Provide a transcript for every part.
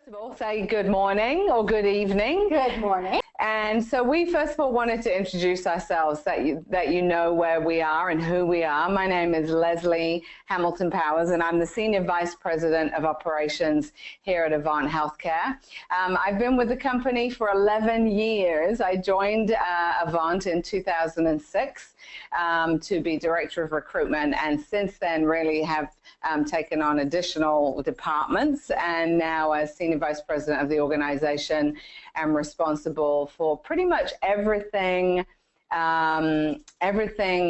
First of all, say good morning or good evening. Good morning. And so we first of all wanted to introduce ourselves, that you know where we are and who we are. My name is Leslie Hamilton Powers, and I'm the Senior Vice President of Operations here at Avant Healthcare. I've been with the company for 11 years. I joined Avant in 2006 to be Director of Recruitment, and since then really have taken on additional departments, and now as Senior Vice President of the organization, I'm responsible for pretty much everything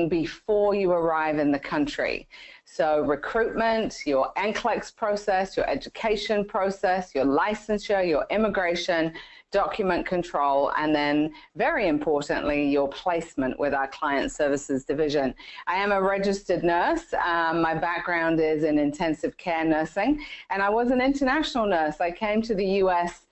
before you arrive in the country. So recruitment, your NCLEX process, your education process, your licensure, your immigration, document control, and then very importantly, your placement with our client services division. I am a registered nurse. My background is in intensive care nursing, and I was an international nurse. I came to the US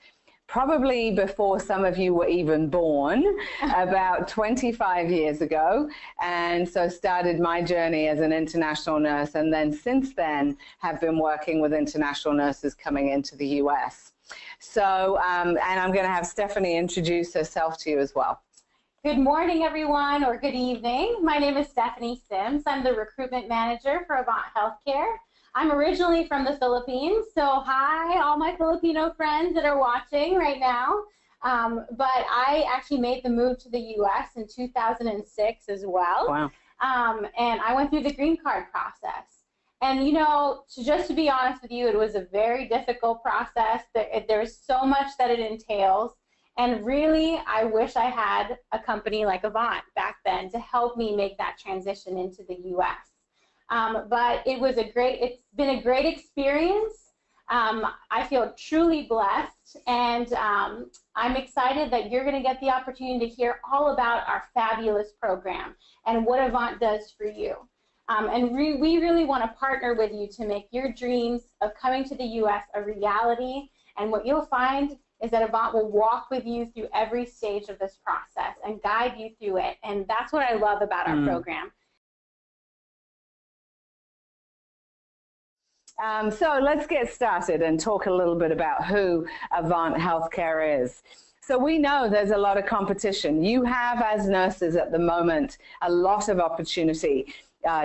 probably before some of you were even born, about 25 years ago, and so started my journey as an international nurse, and then since then have been working with international nurses coming into the US. So, and I'm going to have Stephanie introduce herself to you as well. Good morning, everyone, or good evening. My name is Stephanie Sims. I'm the recruitment manager for Avant Healthcare. I'm originally from the Philippines, so hi, all my Filipino friends that are watching right now. But I actually made the move to the U.S. in 2006 as well. Wow. And I went through the green card process. And, you know, just to be honest with you, it was a very difficult process. There's so much that it entails. And really, I wish I had a company like Avant back then to help me make that transition into the U.S. But it's been a great experience. I feel truly blessed, and I'm excited that you're going to get the opportunity to hear all about our fabulous program and what Avant does for you. And we really want to partner with you to make your dreams of coming to the U.S. a reality. And what you'll find is that Avant will walk with you through every stage of this process and guide you through it. And that's what I love about our program. So let's get started and talk a little bit about who Avant Healthcare is. So we know there's a lot of competition. You have, as nurses at the moment, a lot of opportunity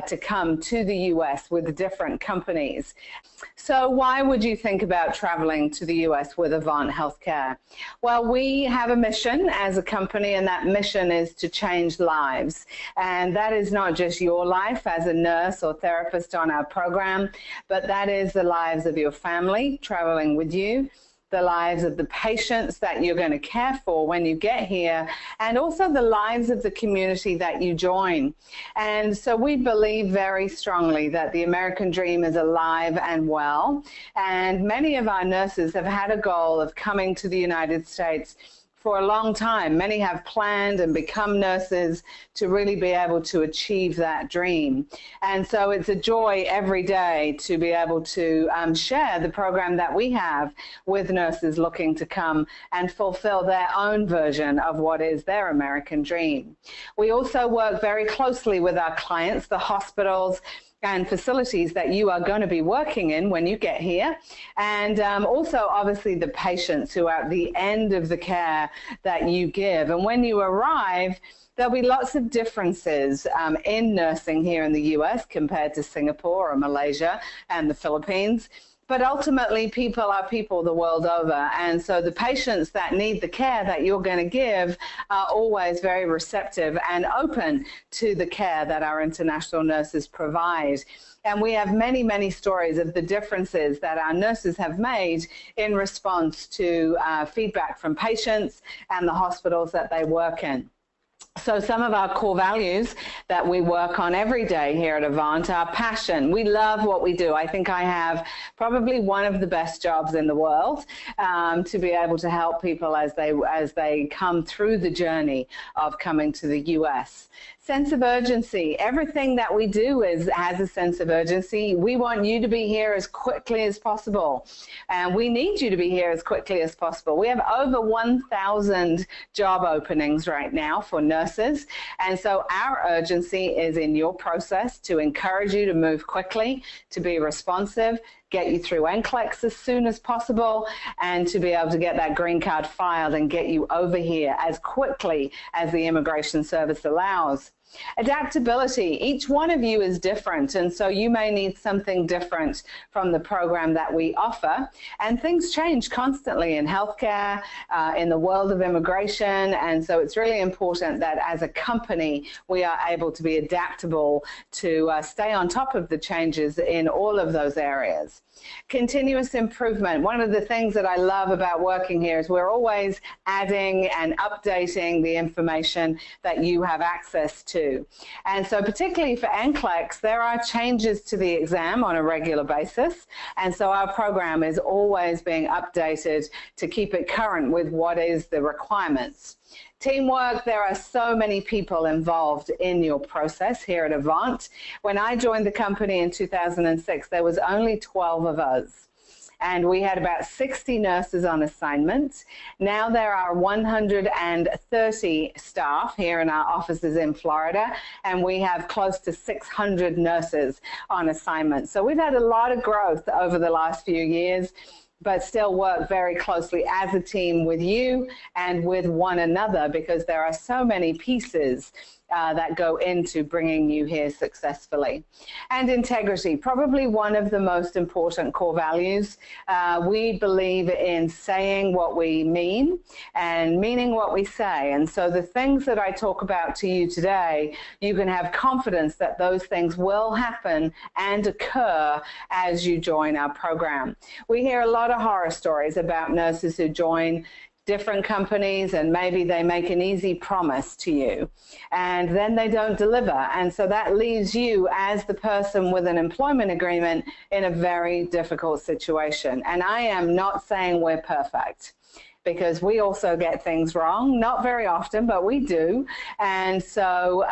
to come to the US with different companies. So why would you think about traveling to the US with Avant Healthcare? Well, we have a mission as a company, and that mission is to change lives. And that is not just your life as a nurse or therapist on our program, but that is the lives of your family traveling with you, the lives of the patients that you're going to care for when you get here, and also the lives of the community that you join. And so we believe very strongly that the American dream is alive and well, and many of our nurses have had a goal of coming to the United States for a long time. Many have planned and become nurses to really be able to achieve that dream. And so it's a joy every day to be able to share the program that we have with nurses looking to come and fulfill their own version of what is their American dream. We also work very closely with our clients, the hospitals and facilities that you are going to be working in when you get here, and also obviously the patients who are at the end of the care that you give. And when you arrive, there'll be lots of differences in nursing here in the US compared to Singapore or Malaysia and the Philippines. But ultimately, people are people the world over. And so the patients that need the care that you're going to give are always very receptive and open to the care that our international nurses provide. And we have many, many stories of the differences that our nurses have made in response to feedback from patients and the hospitals that they work in. So some of our core values that we work on every day here at Avant are passion. We love what we do. I think I have probably one of the best jobs in the world to be able to help people as they come through the journey of coming to the US. Sense of urgency. Everything that we do has a sense of urgency. We want you to be here as quickly as possible, and we need you to be here as quickly as possible. We have over 1,000 job openings right now for nurses nurses. And so our urgency is in your process to encourage you to move quickly, to be responsive, get you through NCLEX as soon as possible, and to be able to get that green card filed and get you over here as quickly as the Immigration Service allows. Adaptability. Each one of you is different, and so you may need something different from the program that we offer. And things change constantly in healthcare, in the world of immigration, and so it's really important that as a company we are able to be adaptable to stay on top of the changes in all of those areas. Continuous improvement. One of the things that I love about working here is we're always adding and updating the information that you have access to. And so particularly for NCLEX, there are changes to the exam on a regular basis. And so our program is always being updated to keep it current with what is the requirements. Teamwork, there are so many people involved in your process here at Avant. When I joined the company in 2006, there was only 12 of us. And we had about 60 nurses on assignment. Now there are 130 staff here in our offices in Florida, and we have close to 600 nurses on assignment. So we've had a lot of growth over the last few years, but still work very closely as a team with you and with one another, because there are so many pieces that go into bringing you here successfully. And integrity, probably one of the most important core values. We believe in saying what we mean and meaning what we say. And so the things that I talk about to you today, you can have confidence that those things will happen and occur as you join our program. We hear a lot of horror stories about nurses who join different companies, and maybe they make an easy promise to you and then they don't deliver. And so that leaves you as the person with an employment agreement in a very difficult situation. And I am not saying we're perfect, because we also get things wrong, not very often, but we do. And so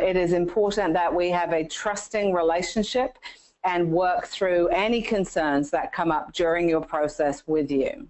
it is important that we have a trusting relationship and work through any concerns that come up during your process with you.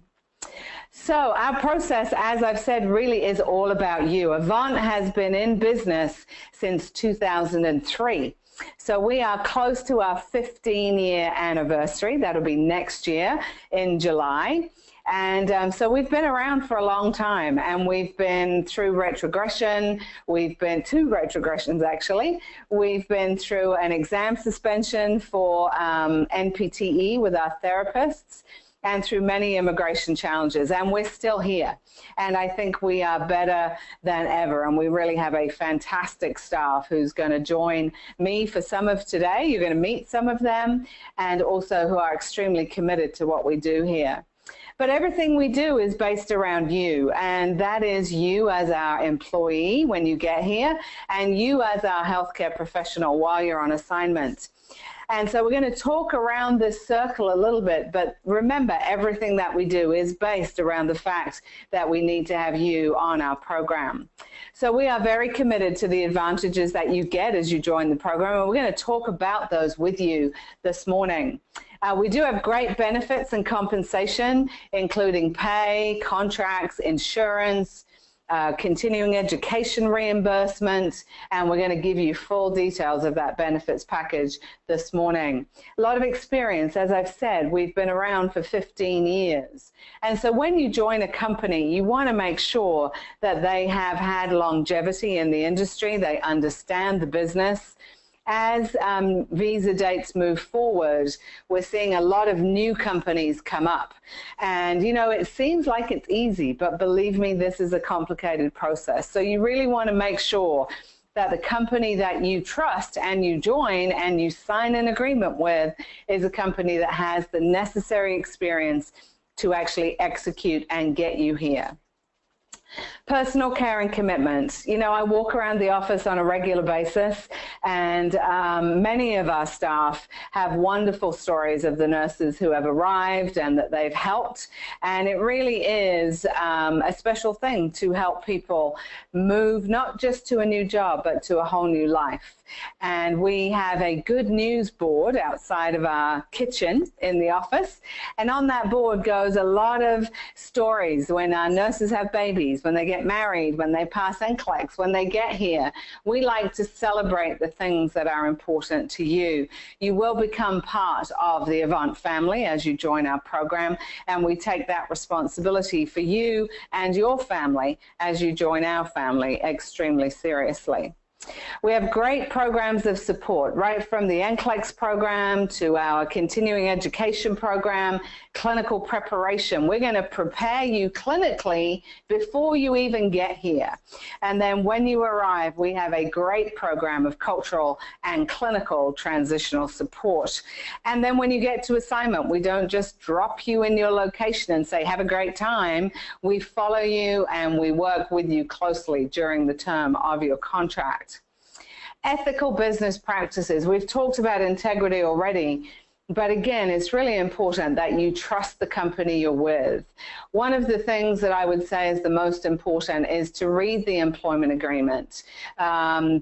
So our process, as I've said, really is all about you. Avant has been in business since 2003. So we are close to our 15-year anniversary. That'll be next year in July. And so we've been around for a long time, and we've been through retrogression. We've been two retrogressions, actually. We've been through an exam suspension for NPTE with our therapists, and through many immigration challenges, and we're still here. And I think we are better than ever, and we really have a fantastic staff who's going to join me for some of today. You're going to meet some of them, and also who are extremely committed to what we do here. But everything we do is based around you, and that is you as our employee when you get here, and you as our healthcare professional while you're on assignment. And so we're going to talk around this circle a little bit, but remember, everything that we do is based around the fact that we need to have you on our program. So we are very committed to the advantages that you get as you join the program, and we're going to talk about those with you this morning. We do have great benefits and compensation, including pay, contracts, insurance, continuing education reimbursement, and we're going to give you full details of that benefits package this morning. A lot of experience, as I've said, we've been around for 15 years. And so when you join a company, you want to make sure that they have had longevity in the industry, they understand the business. As visa dates move forward, we're seeing a lot of new companies come up. And, you know, it seems like it's easy, but believe me, this is a complicated process. So you really want to make sure that the company that you trust and you join and you sign an agreement with is a company that has the necessary experience to actually execute and get you here. Personal care and commitment. You know, I walk around the office on a regular basis, and many of our staff have wonderful stories of the nurses who have arrived and that they've helped. And it really is a special thing to help people move not just to a new job, but to a whole new life. And we have a good news board outside of our kitchen in the office. And on that board goes a lot of stories when our nurses have babies, when they get married, when they pass NCLEX, when they get here. We like to celebrate the things that are important to you. You will become part of the Avant family as you join our program, and we take that responsibility for you and your family as you join our family extremely seriously. We have great programs of support, right from the NCLEX program to our continuing education program, clinical preparation. We're going to prepare you clinically before you even get here. And then when you arrive, we have a great program of cultural and clinical transitional support. And then when you get to assignment, we don't just drop you in your location and say, have a great time. We follow you and we work with you closely during the term of your contract. Ethical business practices. We've talked about integrity already, but again, it's really important that you trust the company you're with. One of the things that I would say is the most important is to read the employment agreement.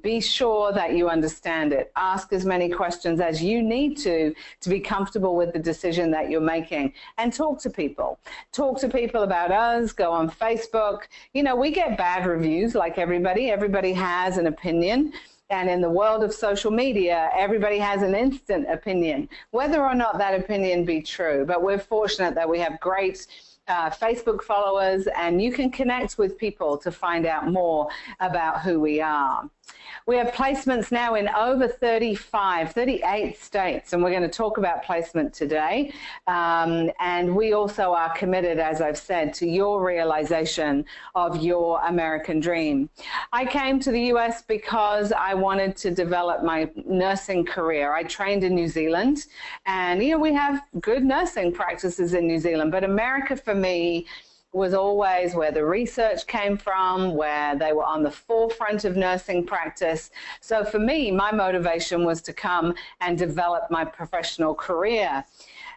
Be sure that you understand it. Ask as many questions as you need to be comfortable with the decision that you're making, and talk to people. Talk to people about us, go on Facebook. You know, we get bad reviews like everybody. Everybody has an opinion. And in the world of social media, everybody has an instant opinion, whether or not that opinion be true. But we're fortunate that we have great Facebook followers, and you can connect with people to find out more about who we are. We have placements now in over 38 states, and we're going to talk about placement today. And we also are committed, as I've said, to your realization of your American dream. I came to the U.S. because I wanted to develop my nursing career. I trained in New Zealand, and, you know, we have good nursing practices in New Zealand, but America for me was always where the research came from, where they were on the forefront of nursing practice. So for me, my motivation was to come and develop my professional career.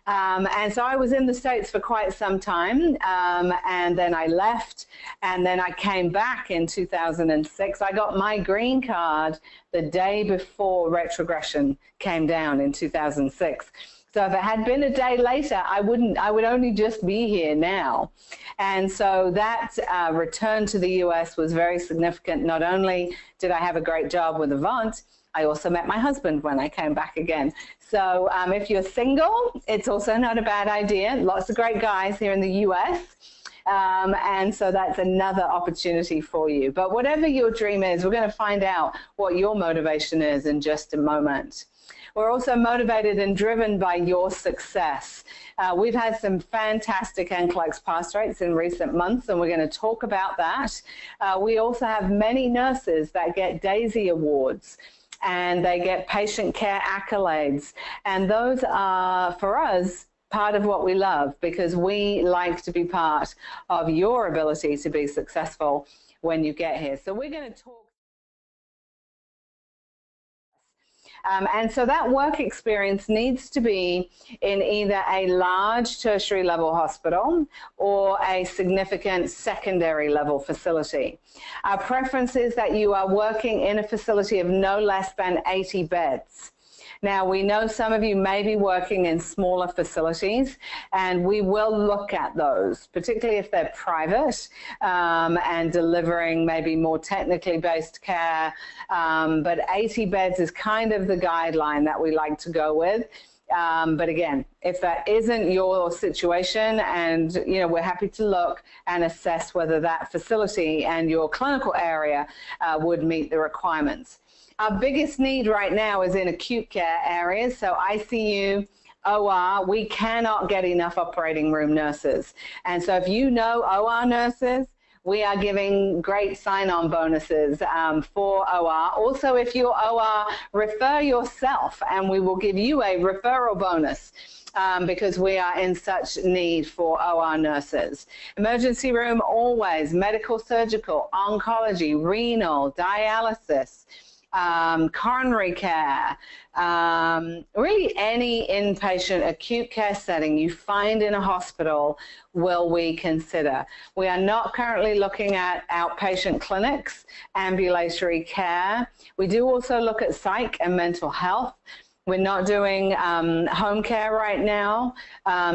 And so I was in the States for quite some time, and then I left, and then I came back in 2006. I got my green card the day before retrogression came down in 2006. So if it had been a day later, I would only just be here now. And so that return to the US was very significant. Not only did I have a great job with Avant, I also met my husband when I came back again. So if you're single, it's also not a bad idea. Lots of great guys here in the US. And so that's another opportunity for you. But whatever your dream is, we're going to find out what your motivation is in just a moment. We're also motivated and driven by your success. We've had some fantastic NCLEX pass rates in recent months, and we're going to talk about that. We also have many nurses that get DAISY awards, and they get patient care accolades. And those are, for us, part of what we love, because we like to be part of your ability to be successful when you get here. So we're going to talk. And so that work experience needs to be in either a large tertiary level hospital or a significant secondary level facility. Our preference is that you are working in a facility of no less than 80 beds. Now, we know some of you may be working in smaller facilities, and we will look at those, particularly if they're private and delivering maybe more technically based care. But 80 beds is kind of the guideline that we like to go with. But again, if that isn't your situation, and we're happy to look and assess whether that facility and your clinical area would meet the requirements. Our biggest need right now is in acute care areas, so ICU, OR. We cannot get enough operating room nurses. And so if you know OR nurses, we are giving great sign-on bonuses for OR. Also, if you're OR, refer yourself, and we will give you a referral bonus because we are in such need for OR nurses. Emergency room, always. Medical, surgical, oncology, renal, dialysis. coronary care, really any inpatient acute care setting you find in a hospital will we consider. We are not currently looking at outpatient clinics, ambulatory care. We do also look at psych and mental health. We're not doing home care right now.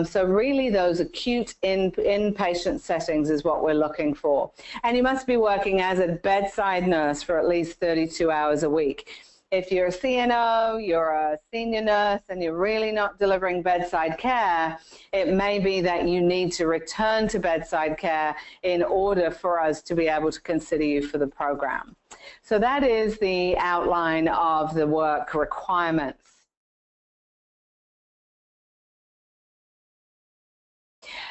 So really those acute inpatient settings is what we're looking for. And you must be working as a bedside nurse for at least 32 hours a week. If you're a CNO, you're a senior nurse, and you're really not delivering bedside care, it may be that you need to return to bedside care in order for us to be able to consider you for the program. So that is the outline of the work requirements.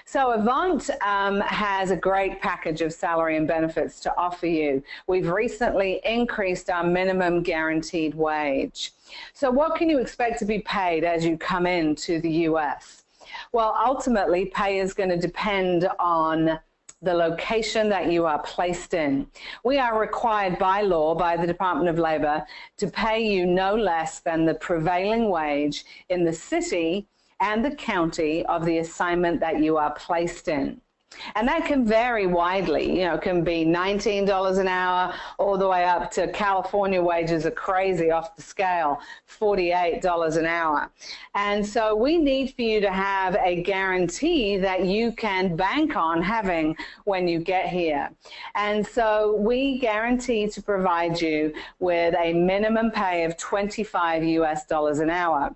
So Avant has a great package of salary and benefits to offer you. We've recently increased our minimum guaranteed wage. So what can you expect to be paid as you come into the US? Well, ultimately, pay is going to depend on the location that you are placed in. We are required by law, by the Department of Labor, to pay you no less than the prevailing wage in the city and the county of the assignment that you are placed in. And that can vary widely. You know, it can be $19 an hour all the way up to California wages are crazy off the scale, $48 an hour. And so we need for you to have a guarantee that you can bank on having when you get here. And so we guarantee to provide you with a minimum pay of $25 US an hour.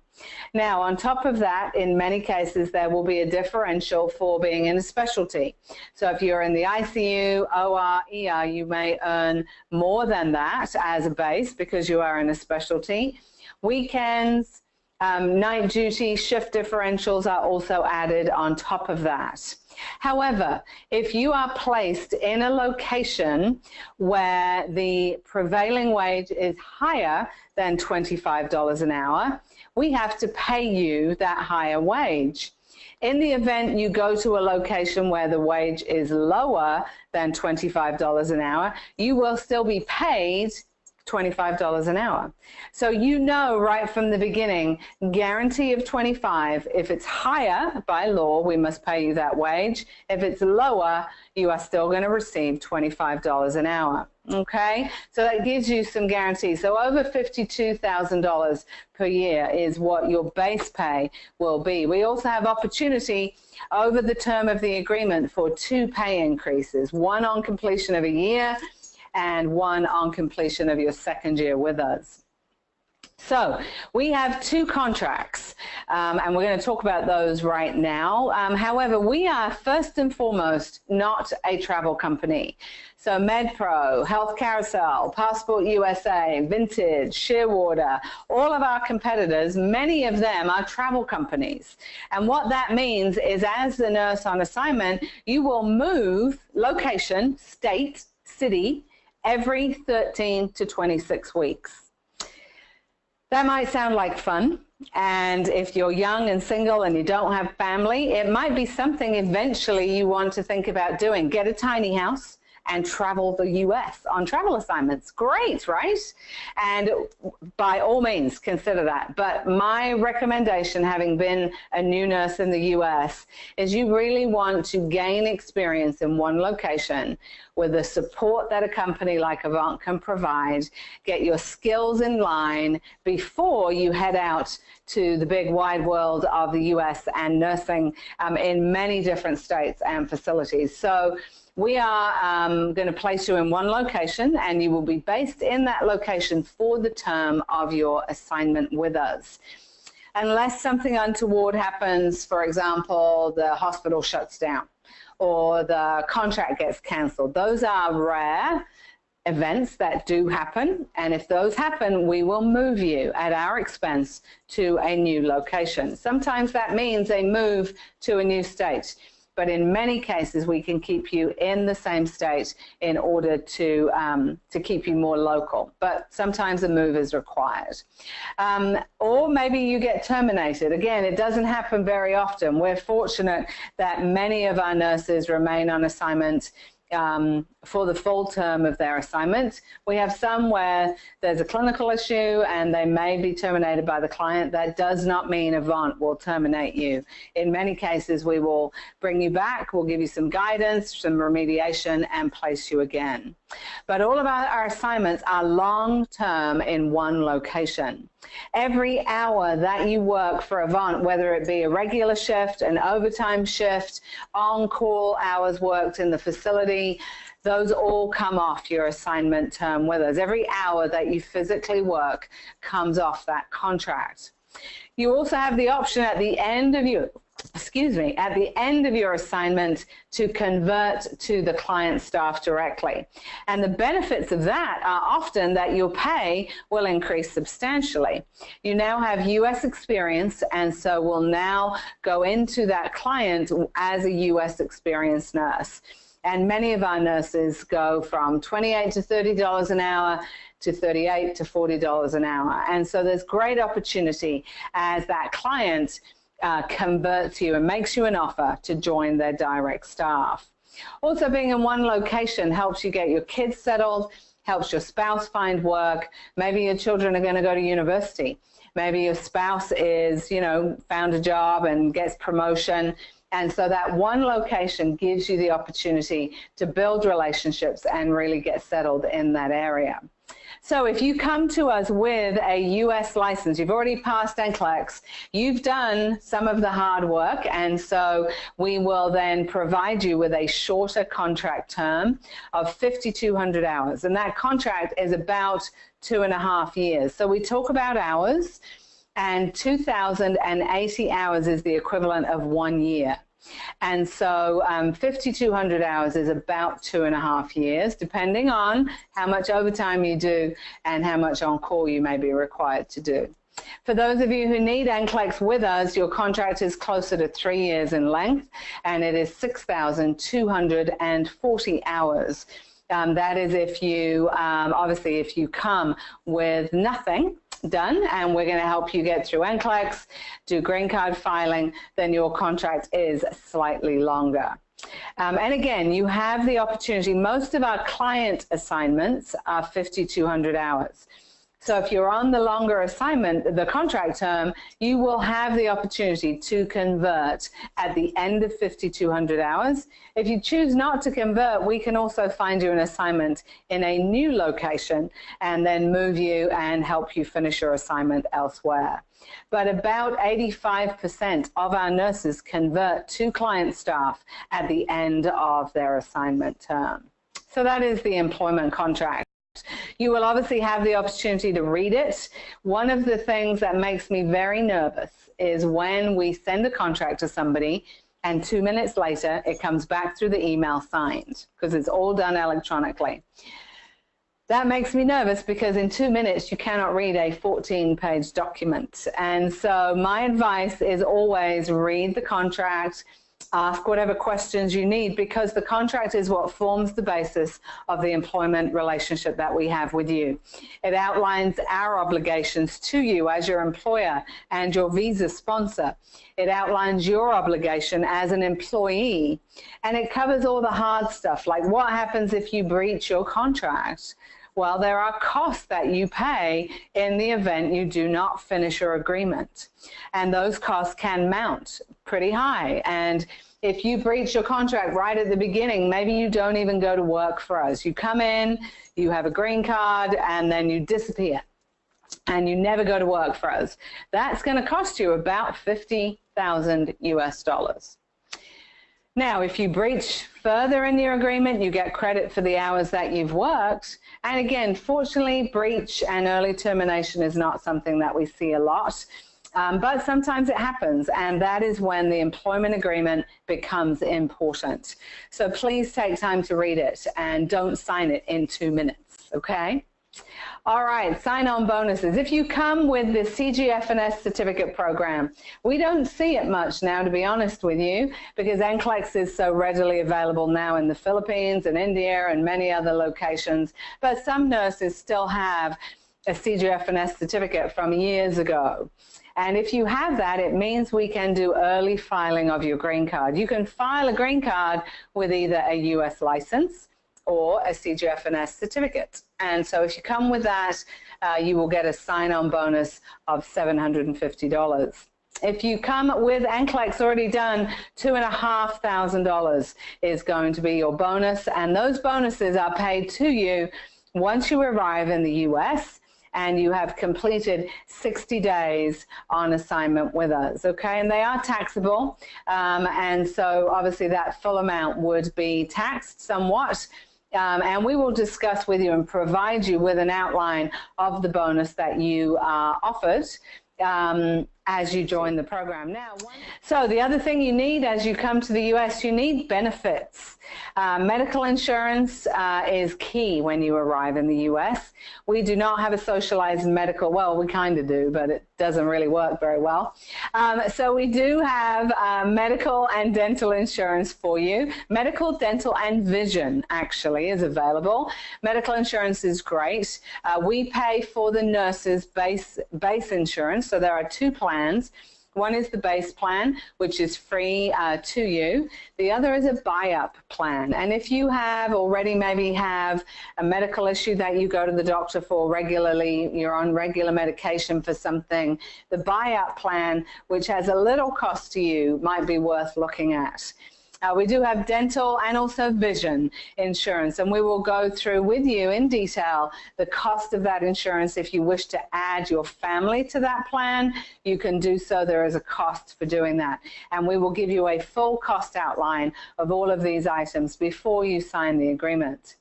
Now, on top of that, in many cases, there will be a differential for being in a specialty. So if you're in the ICU, OR, ER, you may earn more than that as a base because you are in a specialty. Weekends, night duty, shift differentials are also added on top of that. However, if you are placed in a location where the prevailing wage is higher than $25 an hour, we have to pay you that higher wage. In the event you go to a location where the wage is lower than $25 an hour, you will still be paid $25 an hour. So you know right from the beginning, guarantee of 25. If it's higher by law, we must pay you that wage. If it's lower, you are still going to receive $25 an hour. Okay, so that gives you some guarantees. So over $52,000 per year is what your base pay will be. We also have opportunity over the term of the agreement for 2 pay increases, one on completion of a year and one on completion of your second year with us. So we have 2 contracts, and we're going to talk about those right now. However, we are first and foremost not a travel company. So MedPro, Health Carousel, Passport USA, Vintage, Shearwater, all of our competitors, many of them are travel companies. And what that means is as the nurse on assignment, you will move location, state, city, every 13 to 26 weeks. That might sound like fun, and if you're young and single and you don't have family, it might be something eventually you want to think about doing. Get a tiny house and travel the US on travel assignments. Great, right? And by all means, consider that. But my recommendation, having been a new nurse in the US, is you really want to gain experience in one location with the support that a company like Avant can provide, get your skills in line before you head out to the big wide world of the US and nursing in many different states and facilities. So we are going to place you in one location, and you will be based in that location for the term of your assignment with us. Unless something untoward happens, for example, the hospital shuts down or the contract gets canceled. Those are rare events that do happen, and if those happen, we will move you at our expense to a new location. Sometimes that means a move to a new state. But in many cases, we can keep you in the same state in order to keep you more local. But sometimes a move is required. Or maybe you get terminated. Again, it doesn't happen very often. We're fortunate that many of our nurses remain on assignment for the full term of their assignment. We have some where there's a clinical issue and they may be terminated by the client. That does not mean Avant will terminate you. In many cases, we will bring you back, we'll give you some guidance, some remediation, and place you again. But all of our assignments are long-term in one location. Every hour that you work for Avant, whether it be a regular shift, an overtime shift, on-call hours worked in the facility, those all come off your assignment term with us. Every hour that you physically work comes off that contract. You also have the option at the end of your, at the end of your assignment to convert to the client staff directly. And the benefits of that are often that your pay will increase substantially. You now have U.S. experience, and so will now go into that client as a U.S. experienced nurse. And many of our nurses go from $28 to $30 an hour to $38 to $40 an hour. And so there's great opportunity as that client converts you and makes you an offer to join their direct staff. Also, being in one location helps you get your kids settled, helps your spouse find work. Maybe your children are going to go to university. Maybe your spouse is, found a job and gets promotion. And so that one location gives you the opportunity to build relationships and really get settled in that area. So if you come to us with a U.S. license, you've already passed NCLEX, you've done some of the hard work, and so we will then provide you with a shorter contract term of 5,200 hours. And that contract is about 2.5 years. So we talk about hours, and 2,080 hours is the equivalent of 1 year. And so 5,200 hours is about 2.5 years, depending on how much overtime you do and how much on-call you may be required to do. For those of you who need NCLEX with us, your contract is closer to 3 years in length, and it is 6,240 hours. That is if you, obviously, if you come with nothing done, and we're going to help you get through NCLEX, do green card filing, then your contract is slightly longer. And again, you have the opportunity. Most of our client assignments are 5,200 hours. So if you're on the longer assignment, the contract term, you will have the opportunity to convert at the end of 5,200 hours. If you choose not to convert, we can also find you an assignment in a new location and then move you and help you finish your assignment elsewhere. But about 85% of our nurses convert to client staff at the end of their assignment term. So that is the employment contract. You will obviously have the opportunity to read it. One of the things that makes me very nervous is when we send a contract to somebody and 2 minutes later it comes back through the email signed, because it's all done electronically. That makes me nervous because in 2 minutes you cannot read a 14-page document. And so my advice is always read the contract, ask whatever questions you need, because the contract is what forms the basis of the employment relationship that we have with you. It outlines our obligations to you as your employer and your visa sponsor. It outlines your obligation as an employee, and it covers all the hard stuff, like what happens if you breach your contract. Well, there are costs that you pay in the event you do not finish your agreement. And those costs can mount pretty high. And if you breach your contract right at the beginning, maybe you don't even go to work for us. You come in, you have a green card, and then you disappear. And you never go to work for us. That's going to cost you about $50,000 US. Now, if you breach further in your agreement, you get credit for the hours that you've worked. And again, fortunately, breach and early termination is not something that we see a lot. But sometimes it happens, and that is when the employment agreement becomes important. So please take time to read it and don't sign it in 2 minutes, okay? All right, sign-on bonuses. If you come with the CGF&S certificate program, we don't see it much now, to be honest with you, because NCLEX is so readily available now in the Philippines and India and many other locations. But some nurses still have a CGF&S certificate from years ago. And if you have that, it means we can do early filing of your green card. You can file a green card with either a U.S. license or a CGF&S certificate. And so if you come with that, you will get a sign-on bonus of $750. If you come with NCLEX already done, $2,500 is going to be your bonus, and those bonuses are paid to you once you arrive in the US and you have completed 60 days on assignment with us, okay? And they are taxable, and so obviously that full amount would be taxed somewhat, and we will discuss with you and provide you with an outline of the bonus that you are offered as you join the program. Now, so the other thing you need as you come to the US, you need benefits. Medical insurance is key when you arrive in the US. We do not have a socialized medical, well, we kind of do, but it doesn't really work very well. So we do have medical and dental insurance for you. Medical, dental, and vision actually is available. Medical insurance is great. We pay for the nurses' base insurance, so there are two plans. One is the base plan, which is free to you. The other is a buy-up plan. And if you have already maybe have a medical issue that you go to the doctor for regularly, you're on regular medication for something, the buy-up plan, which has a little cost to you, might be worth looking at. We do have dental and also vision insurance, and we will go through with you in detail the cost of that insurance. If you wish to add your family to that plan, you can do so. There is a cost for doing that, and we will give you a full cost outline of all of these items before you sign the agreement.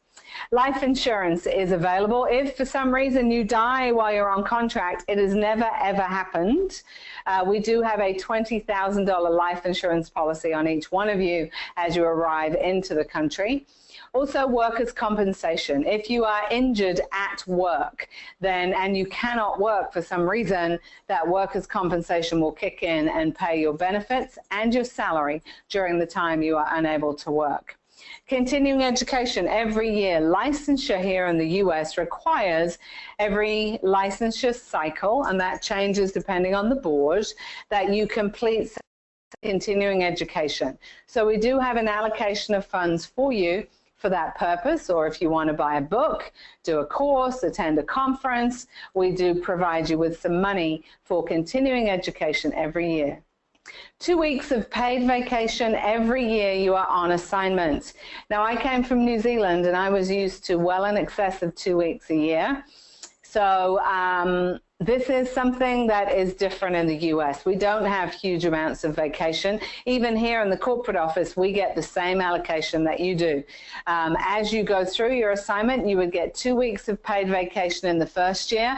Life insurance is available. If for some reason you die while you're on contract, it has never, ever happened. We do have a $20,000 life insurance policy on each one of you as you arrive into the country. Also, workers' compensation. If you are injured at work, then and you cannot work for some reason, that workers' compensation will kick in and pay your benefits and your salary during the time you are unable to work. Continuing education every year. Licensure here in the US requires every licensure cycle, and that changes depending on the board, that you complete continuing education. So we do have an allocation of funds for you for that purpose, or if you want to buy a book, do a course, attend a conference, we do provide you with some money for continuing education every year. 2 weeks of paid vacation every year you are on assignment. Now, I came from New Zealand and I was used to well in excess of 2 weeks a year. So this is something that is different in the US. We don't have huge amounts of vacation. Even here in the corporate office, we get the same allocation that you do. As you go through your assignment, you would get 2 weeks of paid vacation in the first year.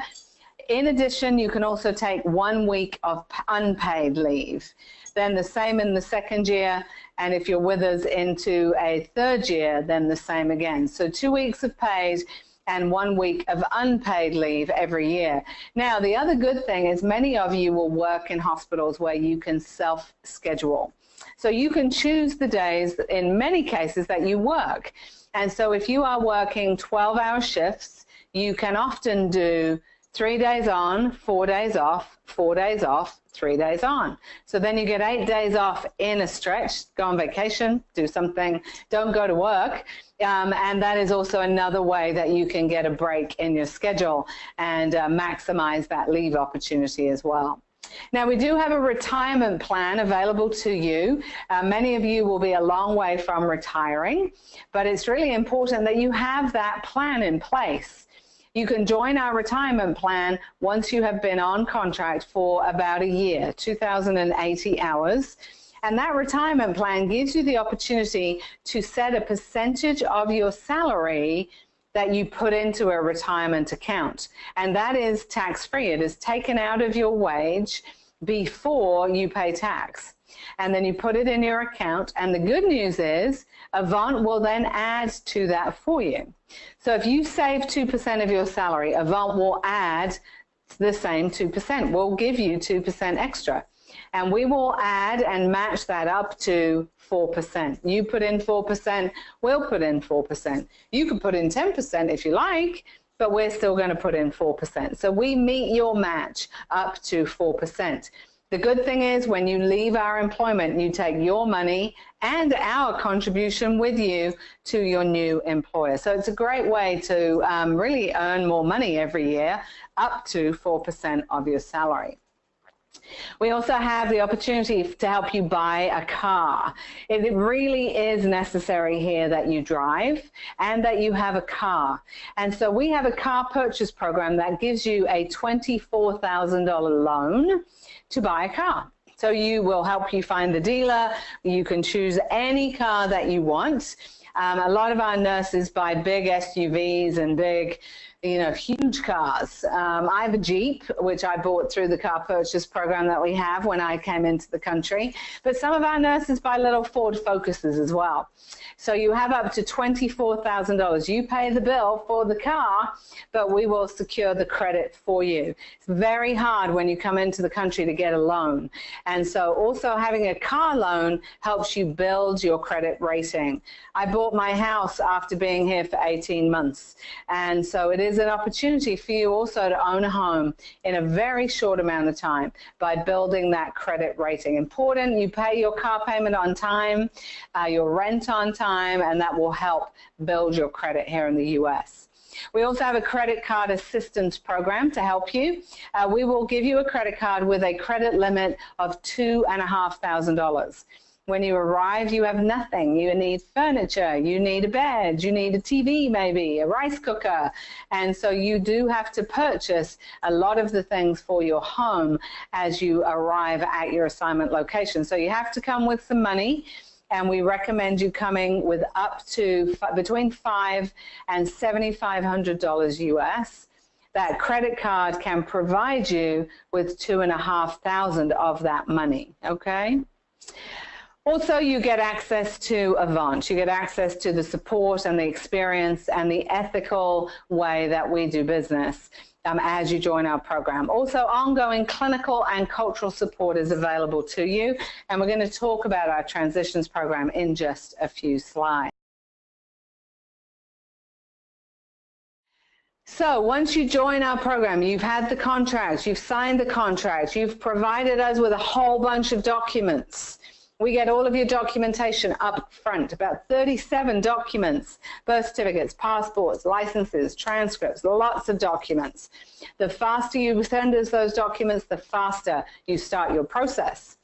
In addition, you can also take 1 week of unpaid leave. Then the same in the second year, and if you're with us into a third year, then the same again. So 2 weeks of paid and 1 week of unpaid leave every year. Now, the other good thing is many of you will work in hospitals where you can self-schedule. So you can choose the days, in many cases, that you work. And so if you are working 12-hour shifts, you can often do 3 days on, 4 days off, 4 days off, 3 days on. So then you get 8 days off in a stretch, go on vacation, do something, don't go to work. And that is also another way that you can get a break in your schedule and maximize that leave opportunity as well. Now, we do have a retirement plan available to you. Many of you will be a long way from retiring, but it's really important that you have that plan in place. You can join our retirement plan once you have been on contract for about a year, 2,080 hours. And that retirement plan gives you the opportunity to set a percentage of your salary that you put into a retirement account. And that is tax-free. It is taken out of your wage before you pay tax. And then you put it in your account. And the good news is Avant will then add to that for you. So if you save 2% of your salary, Avant will add the same 2%. We'll give you 2% extra. And we will add and match that up to 4%. You put in 4%, we'll put in 4%. You can put in 10% if you like, but we're still going to put in 4%. So we meet your match up to 4%. The good thing is when you leave our employment, you take your money and our contribution with you to your new employer. So it's a great way to really earn more money every year, up to 4% of your salary. We also have the opportunity to help you buy a car. It really is necessary here that you drive and that you have a car. And so we have a car purchase program that gives you a $24,000 loan to buy a car. So you will help you find the dealer. You can choose any car that you want. A lot of our nurses buy big SUVs and big, huge cars. I have a Jeep, which I bought through the car purchase program that we have when I came into the country. But some of our nurses buy little Ford Focuses as well. So you have up to $24,000. You pay the bill for the car, but we will secure the credit for you. It's very hard when you come into the country to get a loan. And so also having a car loan helps you build your credit rating. I bought my house after being here for 18 months. And so it is an opportunity for you also to own a home in a very short amount of time by building that credit rating. Important, you pay your car payment on time, your rent on time, and that will help build your credit here in the U.S. We also have a credit card assistance program to help you. We will give you a credit card with a credit limit of $2,500. When you arrive, you have nothing. You need furniture, you need a bed, you need a TV maybe, a rice cooker. And so you do have to purchase a lot of the things for your home as you arrive at your assignment location. So you have to come with some money, and we recommend you coming with up to between $500 and $7,500 US. That credit card can provide you with $2,500 of that money, okay? Also, you get access to Avant. You get access to the support and the experience and the ethical way that we do business as you join our program. Also, ongoing clinical and cultural support is available to you, and we're going to talk about our transitions program in just a few slides. So once you join our program, you've had the contract, you've signed the contract, you've provided us with a whole bunch of documents. We get all of your documentation up front, about 37 documents, birth certificates, passports, licenses, transcripts, lots of documents. The faster you send us those documents, the faster you start your process.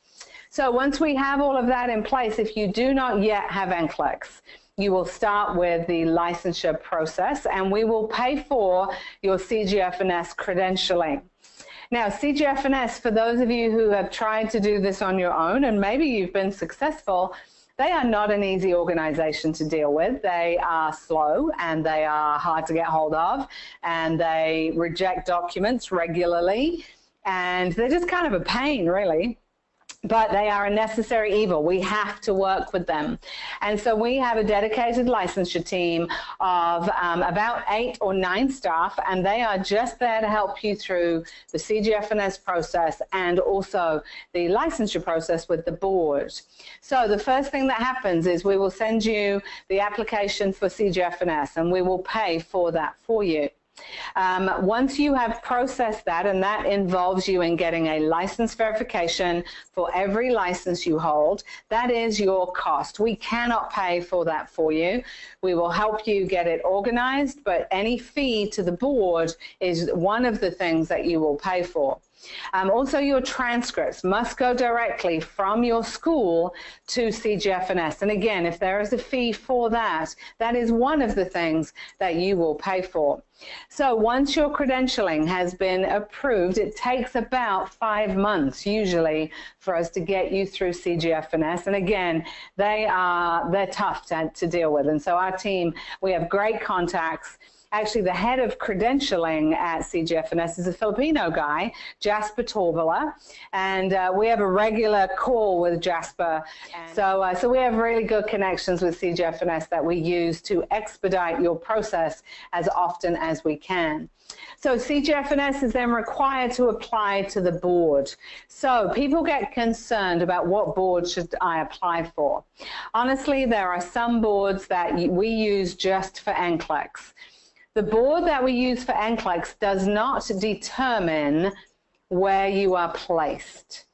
So once we have all of that in place, if you do not yet have NCLEX, you will start with the licensure process, and we will pay for your CGF&S credentialing. Now, CGF&S, for those of you who have tried to do this on your own, and maybe you've been successful, they are not an easy organization to deal with. They are slow, and they are hard to get hold of, and they reject documents regularly, and they're just kind of a pain, really. But they are a necessary evil. We have to work with them. And so we have a dedicated licensure team of about 8 or 9 staff, and they are just there to help you through the CGF&S process and also the licensure process with the board. So the first thing that happens is we will send you the application for CGF&S, and we will pay for that for you. Once you have processed that, and that involves you in getting a license verification for every license you hold, that is your cost. We cannot pay for that for you. We will help you get it organized, but any fee to the board is one of the things that you will pay for. Also, your transcripts must go directly from your school to CGF&S. And again, if there is a fee for that, that is one of the things that you will pay for. So once your credentialing has been approved, it takes about 5 months usually for us to get you through CGF&S. And again, they're tough to deal with. And so our team, we have great contacts. Actually, the head of credentialing at CGF&S is a Filipino guy, Jasper Torbala, and we have a regular call with Jasper. So we have really good connections with CGF&S that we use to expedite your process as often as we can. So CGF&S is then required to apply to the board. So people get concerned about what board should I apply for. Honestly, there are some boards that we use just for NCLEX. The board that we use for NCLEX does not determine where you are placed.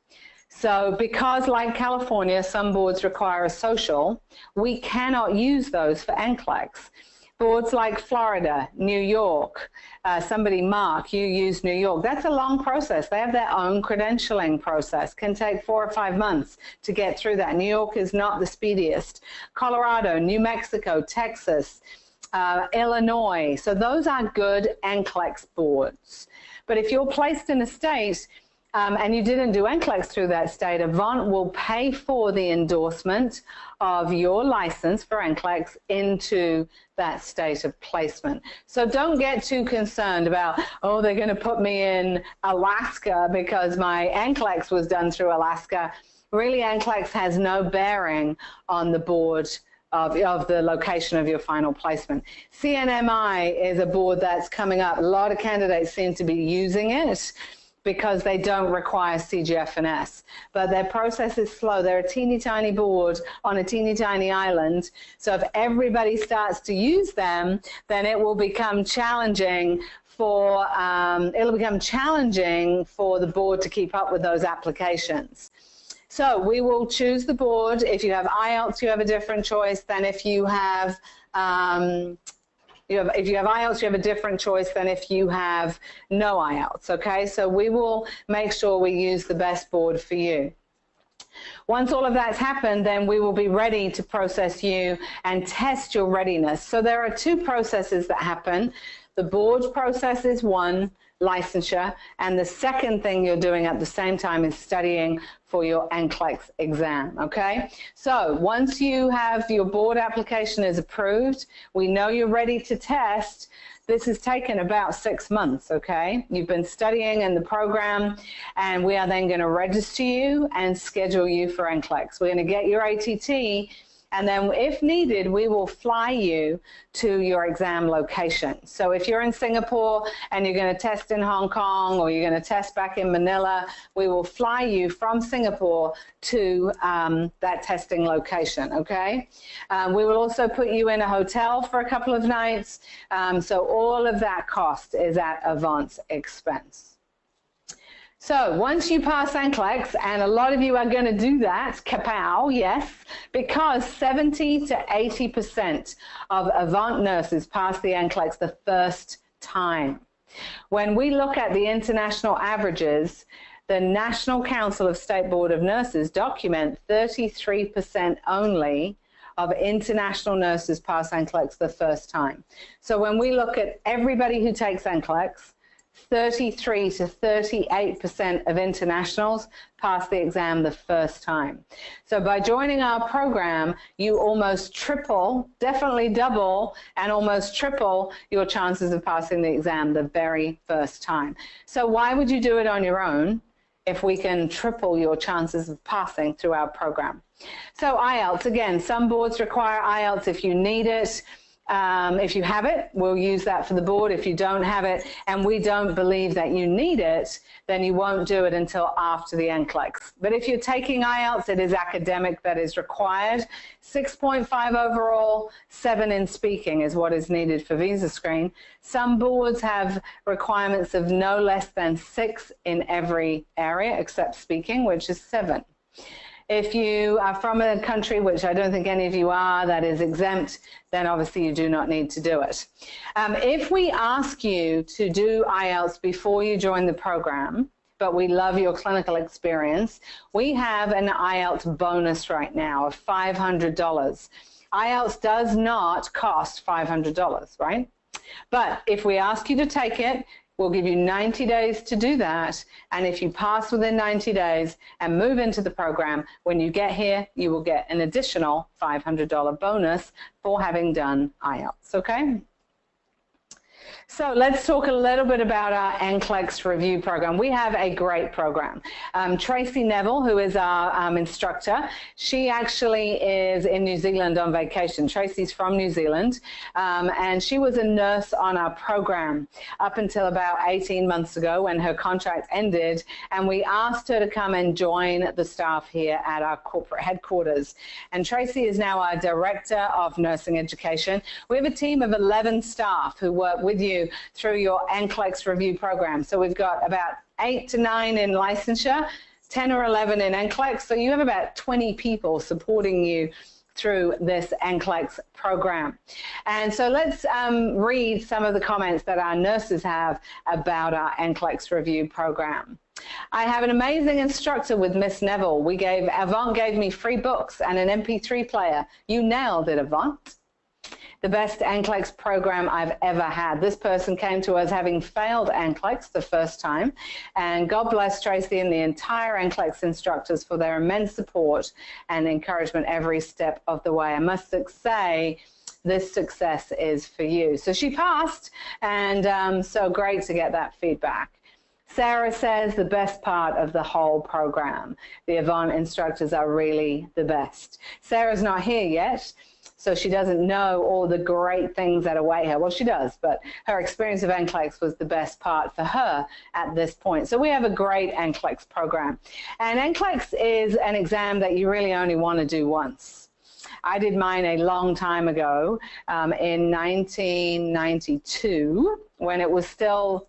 So because, like California, some boards require a social, we cannot use those for NCLEX. Boards like Florida, New York, Mark, you use New York. That's a long process. They have their own credentialing process. Can take 4 or 5 months to get through that. New York is not the speediest. Colorado, New Mexico, Texas, Illinois. So those are good NCLEX boards. But if you're placed in a state and you didn't do NCLEX through that state, Avant will pay for the endorsement of your license for NCLEX into that state of placement. So don't get too concerned about, oh, they're going to put me in Alaska because my NCLEX was done through Alaska. Really, NCLEX has no bearing on the board of the location of your final placement. CNMI is a board that's coming up. A lot of candidates seem to be using it because they don't require CGF&S. But their process is slow. They're a teeny tiny board on a teeny tiny island. So if everybody starts to use them, then it will become challenging for the board to keep up with those applications. So we will choose the board. If you have IELTS, you have a different choice than if you have if you have IELTS, you have a different choice than if you have no IELTS, okay? So we will make sure we use the best board for you. Once all of that's happened, then we will be ready to process you and test your readiness. So there are 2 processes that happen. The board process is one, licensure, and the second thing you're doing at the same time is studying for your NCLEX exam, okay? So once you have your board application is approved, we know you're ready to test. This has taken about 6 months, okay? You've been studying in the program, and we are then going to register you and schedule you for NCLEX. We're going to get your ATT, and then if needed, we will fly you to your exam location. So if you're in Singapore and you're going to test in Hong Kong or you're going to test back in Manila, we will fly you from Singapore to that testing location, okay? We will also put you in a hotel for a couple of nights. So all of that cost is at Avant's expense. So once you pass NCLEX, and a lot of you are going to do that, kapow, yes, because 70 to 80% of Avant nurses pass the NCLEX the first time. When we look at the international averages, the National Council of State Board of Nurses document 33% only of international nurses pass NCLEX the first time. So when we look at everybody who takes NCLEX, 33 to 38% of internationals pass the exam the first time. So by joining our program, you almost triple, definitely double, and almost triple your chances of passing the exam the very first time. So why would you do it on your own if we can triple your chances of passing through our program? So IELTS, again, some boards require IELTS if you need it. If you have it, we'll use that for the board. If you don't have it, and we don't believe that you need it, then you won't do it until after the NCLEX. But if you're taking IELTS, it is academic that is required. 6.5 overall, 7 in speaking is what is needed for visa screen. Some boards have requirements of no less than 6 in every area except speaking, which is 7. If you are from a country, which I don't think any of you are, that is exempt, then obviously you do not need to do it. If we ask you to do IELTS before you join the program, but we love your clinical experience, we have an IELTS bonus right now of $500. IELTS does not cost $500, right? But if we ask you to take it, we'll give you 90 days to do that, and if you pass within 90 days and move into the program, when you get here, you will get an additional $500 bonus for having done IELTS, okay? So let's talk a little bit about our NCLEX review program. We have a great program. Tracy Neville, who is our instructor, she actually is in New Zealand on vacation. Tracy's from New Zealand, and she was a nurse on our program up until about 18 months ago when her contract ended, and we asked her to come and join the staff here at our corporate headquarters. And Tracy is now our Director of Nursing Education. We have a team of 11 staff who work with you through your NCLEX review program. So we've got about 8 to 9 in licensure, 10 or 11 in NCLEX. So you have about 20 people supporting you through this NCLEX program. And so let's read some of the comments that our nurses have about our NCLEX review program. I have an amazing instructor with Miss Neville. Avant gave me free books and an MP3 player. You nailed it, Avant. The best NCLEX program I've ever had. This person came to us having failed NCLEX the first time, and God bless Tracy and the entire NCLEX instructors for their immense support and encouragement every step of the way. I must say, this success is for you. So she passed, and so great to get that feedback. Sarah says the best part of the whole program. The Avant instructors are really the best. Sarah's not here yet, so she doesn't know all the great things that await her. Well, she does, but her experience of NCLEX was the best part for her at this point. So we have a great NCLEX program. And NCLEX is an exam that you really only want to do once. I did mine a long time ago in 1992 when it was still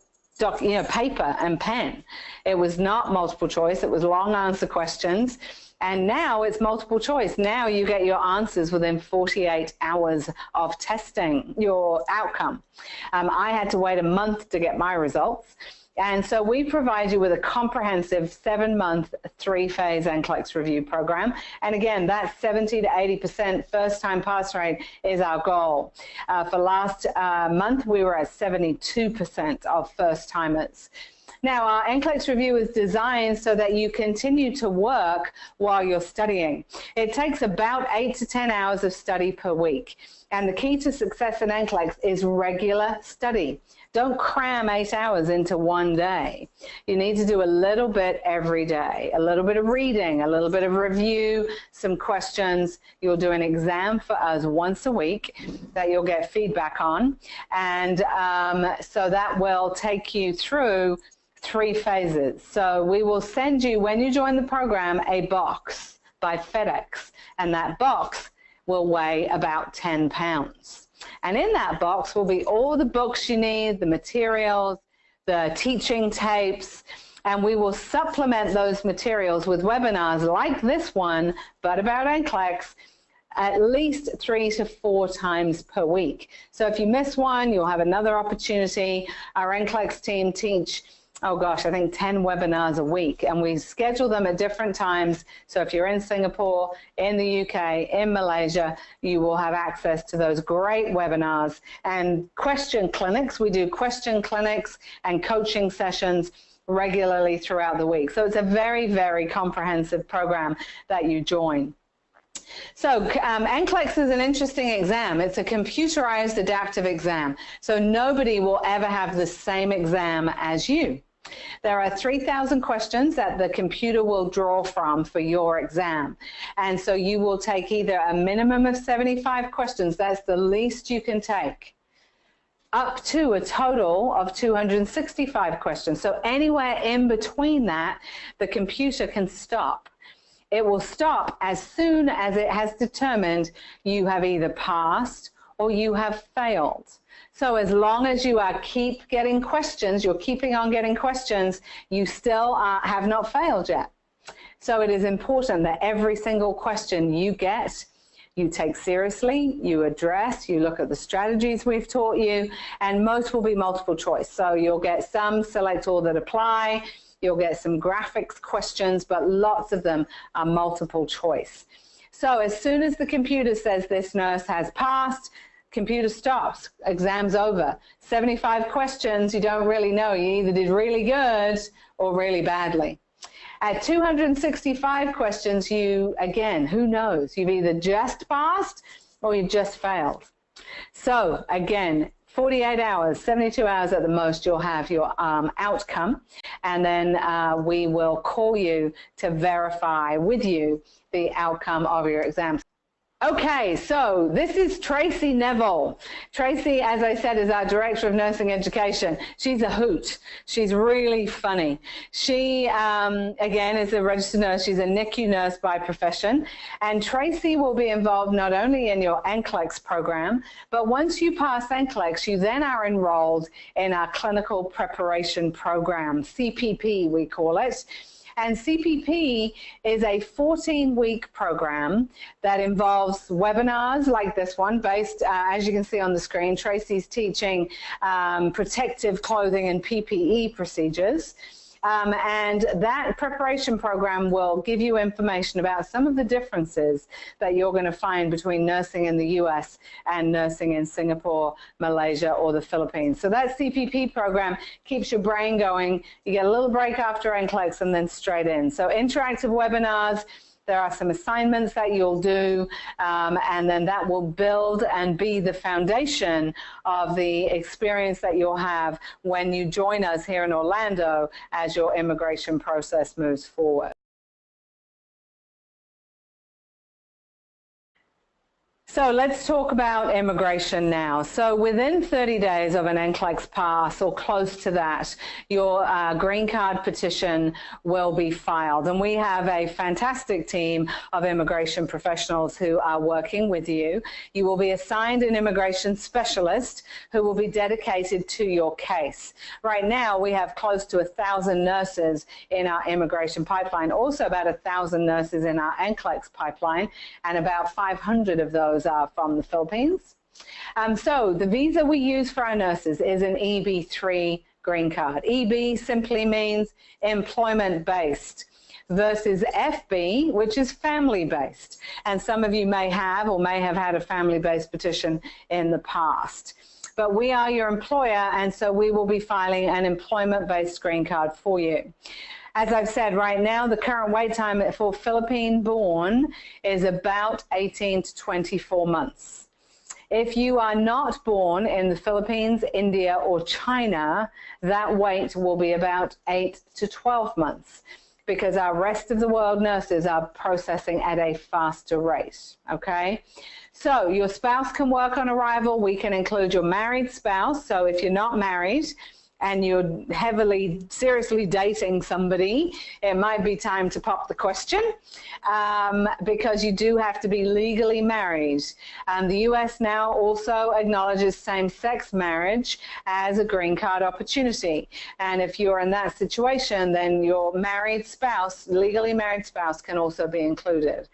paper and pen. It was not multiple choice. It was long answer questions. And now it's multiple choice. Now you get your answers within 48 hours of testing your outcome. I had to wait a month to get my results. And so we provide you with a comprehensive 7-month, 3-phase NCLEX review program. And again, that 70 to 80% first-time pass rate is our goal. For last month, we were at 72% of first-timers. Now, our NCLEX review is designed so that you continue to work while you're studying. It takes about 8 to 10 hours of study per week. And the key to success in NCLEX is regular study. Don't cram 8 hours into one day. You need to do a little bit every day, a little bit of reading, a little bit of review, some questions. You'll do an exam for us once a week that you'll get feedback on. And so that will take you through 3 phases. So we will send you, when you join the program, a box by FedEx, and that box will weigh about 10 pounds. And in that box will be all the books you need, the materials, the teaching tapes, and we will supplement those materials with webinars like this one, but about NCLEX, at least 3 to 4 times per week. So if you miss one, you'll have another opportunity. Our NCLEX team teach, oh gosh, I think 10 webinars a week, and we schedule them at different times. So if you're in Singapore, in the UK, in Malaysia, you will have access to those great webinars and question clinics. We do question clinics and coaching sessions regularly throughout the week. So it's a very, very comprehensive program that you join. So NCLEX is an interesting exam. It's a computerized adaptive exam. So nobody will ever have the same exam as you. There are 3,000 questions that the computer will draw from for your exam. And so you will take either a minimum of 75 questions, that's the least you can take, up to a total of 265 questions. So anywhere in between that, the computer can stop. It will stop as soon as it has determined you have either passed or you have failed. So as long as you keep getting questions, you're keeping on getting questions, you still have not failed yet. So it is important that every single question you get, you take seriously, you address, you look at the strategies we've taught you, and most will be multiple choice. So you'll get some select all that apply, you'll get some graphics questions, but lots of them are multiple choice. So as soon as the computer says this nurse has passed, computer stops, exam's over. 75 questions, you don't really know. You either did really good or really badly. At 265 questions, again, who knows? You've either just passed or you've just failed. So again, 48 hours, 72 hours at the most, you'll have your outcome, and then we will call you to verify with you the outcome of your exam. Okay, so this is Tracy Neville. Tracy, as I said, is our Director of Nursing Education. She's a hoot. She's really funny. She, again, is a registered nurse. She's a NICU nurse by profession. And Tracy will be involved not only in your NCLEX program, but once you pass NCLEX, you then are enrolled in our clinical preparation program, CPP we call it. And CPP is a 14-week program that involves webinars like this one, based, as you can see on the screen. Tracy's teaching protective clothing and PPE procedures. And that preparation program will give you information about some of the differences that you're going to find between nursing in the US and nursing in Singapore, Malaysia, or the Philippines. So that CPP program keeps your brain going. You get a little break after NCLEX and then straight in. So interactive webinars. There are some assignments that you'll do, and then that will build and be the foundation of the experience that you'll have when you join us here in Orlando as your immigration process moves forward. So let's talk about immigration now. So within 30 days of an NCLEX pass or close to that, your green card petition will be filed. And we have a fantastic team of immigration professionals who are working with you. You will be assigned an immigration specialist who will be dedicated to your case. Right now, we have close to 1,000 nurses in our immigration pipeline, also about 1,000 nurses in our NCLEX pipeline, and about 500 of those are from the Philippines. So the visa we use for our nurses is an EB3 green card. EB simply means employment-based versus FB, which is family-based. And some of you may have or may have had a family-based petition in the past. But we are your employer, and so we will be filing an employment-based green card for you. As I've said, right now, the current wait time for Philippine-born is about 18 to 24 months. If you are not born in the Philippines, India, or China, that wait will be about 8 to 12 months because our rest of the world nurses are processing at a faster rate, okay? So your spouse can work on arrival. We can include your married spouse. So if you're not married, and you're seriously dating somebody, it might be time to pop the question because you do have to be legally married. The US now also acknowledges same-sex marriage as a green card opportunity. And if you're in that situation, then your married spouse, legally married spouse, can also be included.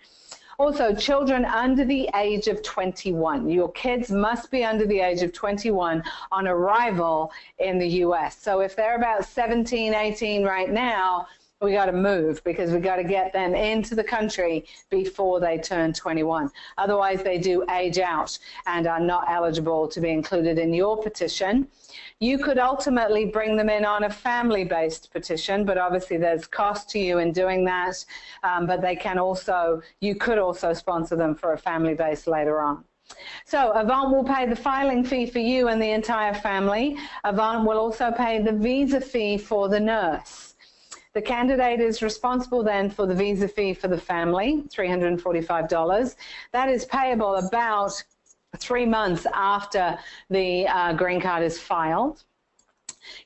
Also, children under the age of 21. Your kids must be under the age of 21 on arrival in the US. So if they're about 17, 18 right now, we got to move because we got to get them into the country before they turn 21. Otherwise, they do age out and are not eligible to be included in your petition. You could ultimately bring them in on a family-based petition, but obviously there's cost to you in doing that. But they can also, you could also sponsor them for a family-based later on. So Avant will pay the filing fee for you and the entire family. Avant will also pay the visa fee for the nurse. The candidate is responsible then for the visa fee for the family, $345. That is payable about 3 months after the green card is filed.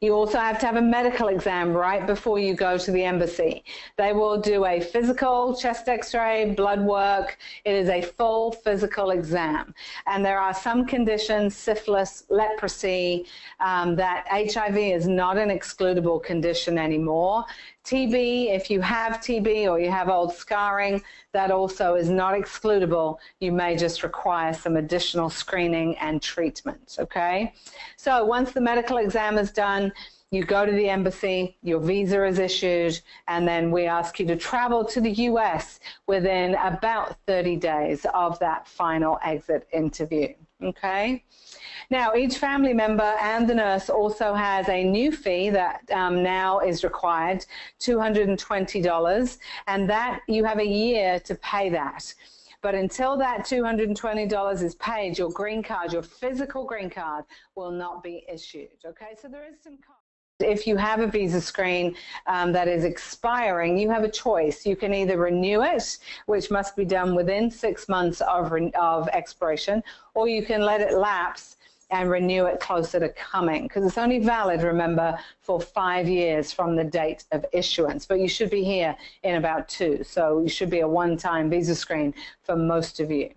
You also have to have a medical exam right before you go to the embassy. They will do a physical, chest x-ray, blood work. It is a full physical exam. And there are some conditions, syphilis, leprosy, that HIV is not an excludable condition anymore. TB, if you have TB or you have old scarring, that also is not excludable. You may just require some additional screening and treatment, okay? So once the medical exam is done, you go to the embassy, your visa is issued, and then we ask you to travel to the US within about 30 days of that final exit interview, okay? Now, each family member and the nurse also has a new fee that now is required, $220, and that you have a year to pay that. But until that $220 is paid, your green card, your physical green card, will not be issued, okay? So there is some cost. If you have a visa screen that is expiring, you have a choice. You can either renew it, which must be done within 6 months of expiration, or you can let it lapse and renew it closer to coming, because it's only valid, remember, for 5 years from the date of issuance. But you should be here in about 2, so you should be a one-time visa screen for most of you.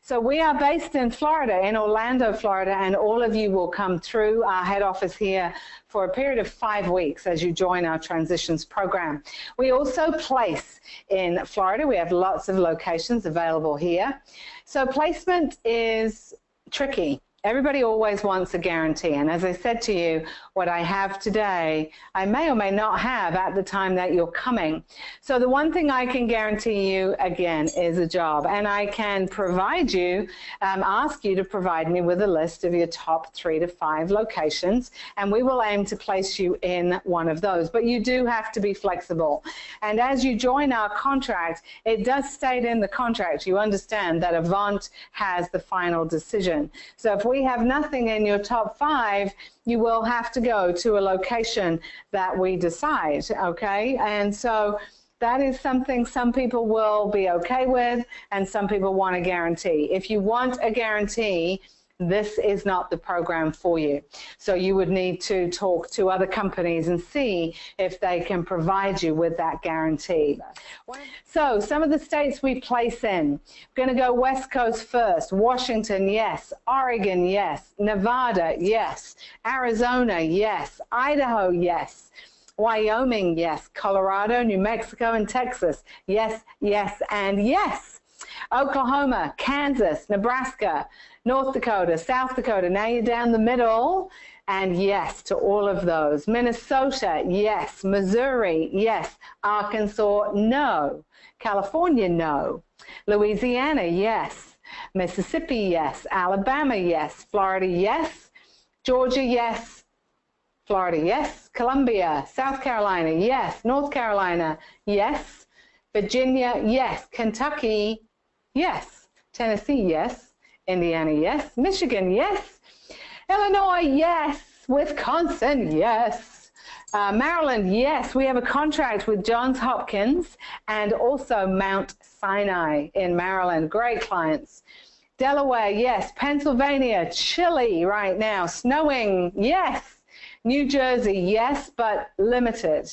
So we are based in Florida, in Orlando, Florida, and all of you will come through our head office here for a period of 5 weeks as you join our transitions program. We also place in Florida. We have lots of locations available here. So placement is tricky. Everybody always wants a guarantee. And as I said to you, what I have today, I may or may not have at the time that you're coming. So the one thing I can guarantee you, again, is a job. And I can provide you, ask you to provide me with a list of your top 3 to 5 locations. And we will aim to place you in one of those. But you do have to be flexible. And as you join our contract, it does state in the contract, you understand that Avant has the final decision. So if we have nothing in your top 5, you will have to go to a location that we decide, okay? And so that is something some people will be okay with, and some people want a guarantee. If you want a guarantee, this is not the program for you. So you would need to talk to other companies and see if they can provide you with that guarantee. So some of the states we place in, we're going to go West Coast first. Washington, yes. Oregon, yes. Nevada, yes. Arizona, yes. Idaho, yes. Wyoming, yes. Colorado, New Mexico, and Texas, yes, yes, and yes. Oklahoma, Kansas, Nebraska, North Dakota, South Dakota, now you're down the middle, and yes to all of those. Minnesota, yes. Missouri, yes. Arkansas, no. California, no. Louisiana, yes. Mississippi, yes. Alabama, yes. Florida, yes. Georgia, yes. Florida, yes. Columbia, South Carolina, yes. North Carolina, yes. Virginia, yes. Kentucky, yes. Tennessee, yes. Indiana, yes. Michigan, yes. Illinois, yes. Wisconsin, yes. Maryland, yes. We have a contract with Johns Hopkins and also Mount Sinai in Maryland. Great clients. Delaware, yes. Pennsylvania, chilly right now. Snowing, yes. New Jersey, yes, but limited.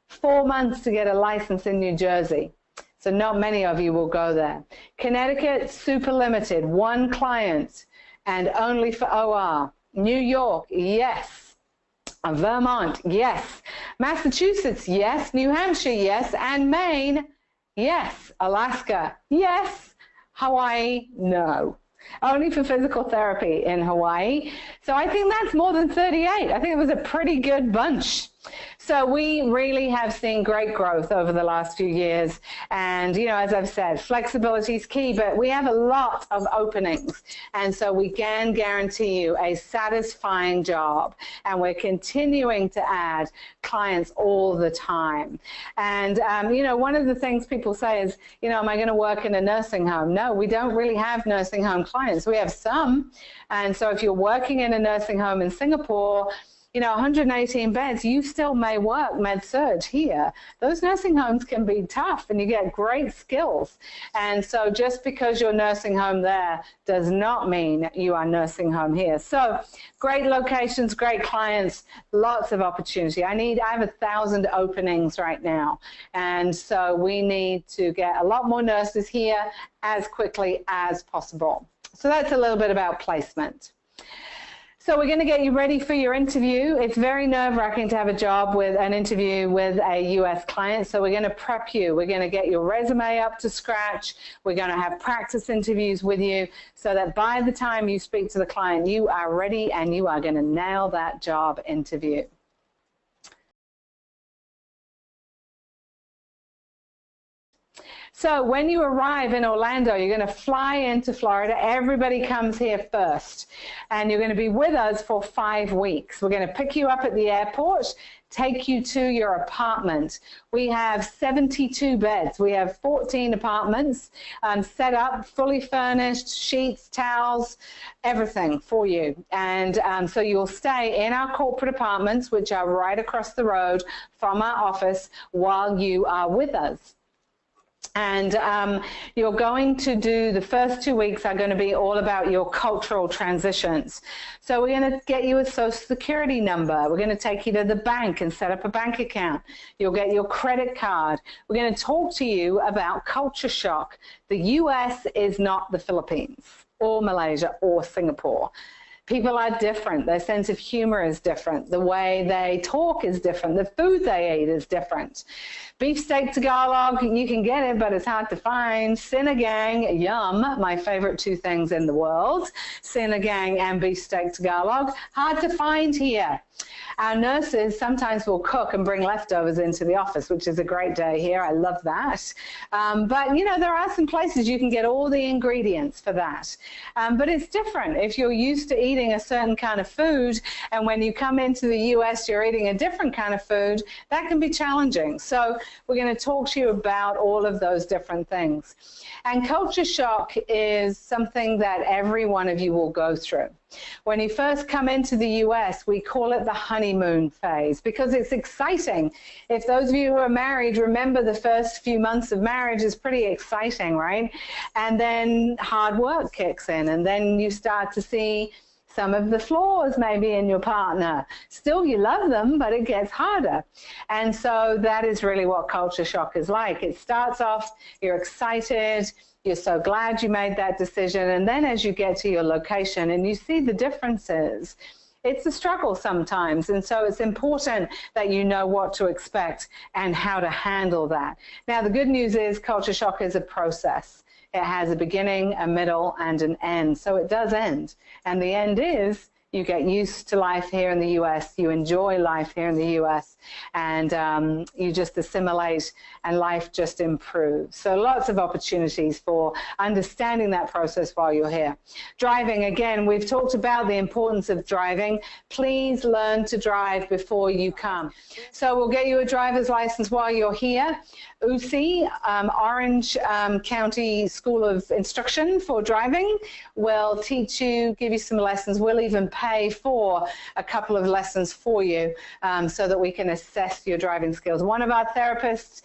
4 months to get a license in New Jersey. So not many of you will go there. Connecticut, super limited, 1 client and only for OR. New York, yes. Vermont, yes. Massachusetts, yes. New Hampshire, yes. And Maine, yes. Alaska, yes. Hawaii, no. Only for physical therapy in Hawaii. So I think that's more than 38. I think it was a pretty good bunch. So we really have seen great growth over the last few years. And, you know, as I've said, flexibility is key, but we have a lot of openings. And so we can guarantee you a satisfying job. And we're continuing to add clients all the time. And, you know, one of the things people say is, you know, am I going to work in a nursing home? No, we don't really have nursing home clients. We have some. And so if you're working in a nursing home in Singapore, you know, 118 beds, you still may work med-surg here. Those nursing homes can be tough and you get great skills. And so just because you're nursing home there does not mean you are nursing home here. So great locations, great clients, lots of opportunity. I have 1,000 openings right now. And so we need to get a lot more nurses here as quickly as possible. So that's a little bit about placement. So we're going to get you ready for your interview. It's very nerve-wracking to have a job with an interview with a U.S. client. So we're going to prep you. We're going to get your resume up to scratch. We're going to have practice interviews with you so that by the time you speak to the client, you are ready and you are going to nail that job interview. So when you arrive in Orlando, you're going to fly into Florida. Everybody comes here first. And you're going to be with us for 5 weeks. We're going to pick you up at the airport, take you to your apartment. We have 72 beds. We have 14 apartments set up, fully furnished, sheets, towels, everything for you. And so you'll stay in our corporate apartments, which are right across the road from our office, while you are with us. And you're going to do, the first 2 weeks are going to be all about your cultural transitions. So we're going to get you a social security number. We're going to take you to the bank and set up a bank account. You'll get your credit card. We're going to talk to you about culture shock. The US is not the Philippines or Malaysia or Singapore. People are different. Their sense of humor is different. The way they talk is different. The food they eat is different. Beefsteak Tagalog, you can get it, but it's hard to find. Sinigang, yum, my favorite two things in the world. Sinigang and beefsteak Tagalog, hard to find here. Our nurses sometimes will cook and bring leftovers into the office, which is a great day here. I love that. But, you know, there are some places you can get all the ingredients for that. But it's different. If you're used to eating a certain kind of food, and when you come into the US, you're eating a different kind of food, that can be challenging. So we're going to talk to you about all of those different things. And culture shock is something that every one of you will go through. When you first come into the US, we call it the honeymoon phase because it's exciting. If those of you who are married remember the first few months of marriage is pretty exciting, right? And then hard work kicks in, and then you start to see some of the flaws maybe in your partner. Still, you love them, but it gets harder. And so that is really what culture shock is like. It starts off, you're excited, you're so glad you made that decision, and then as you get to your location and you see the differences, it's a struggle sometimes, and so it's important that you know what to expect and how to handle that. Now, the good news is culture shock is a process. It has a beginning, a middle, and an end, so it does end. And the end is you get used to life here in the US, you enjoy life here in the US, and you just assimilate and life just improves. So lots of opportunities for understanding that process while you're here. Driving, again, we've talked about the importance of driving. Please learn to drive before you come. So we'll get you a driver's license while you're here. UC, Orange County School of Instruction for Driving, will teach you, give you some lessons. We'll even pay for a couple of lessons for you so that we can assess your driving skills. One of our therapists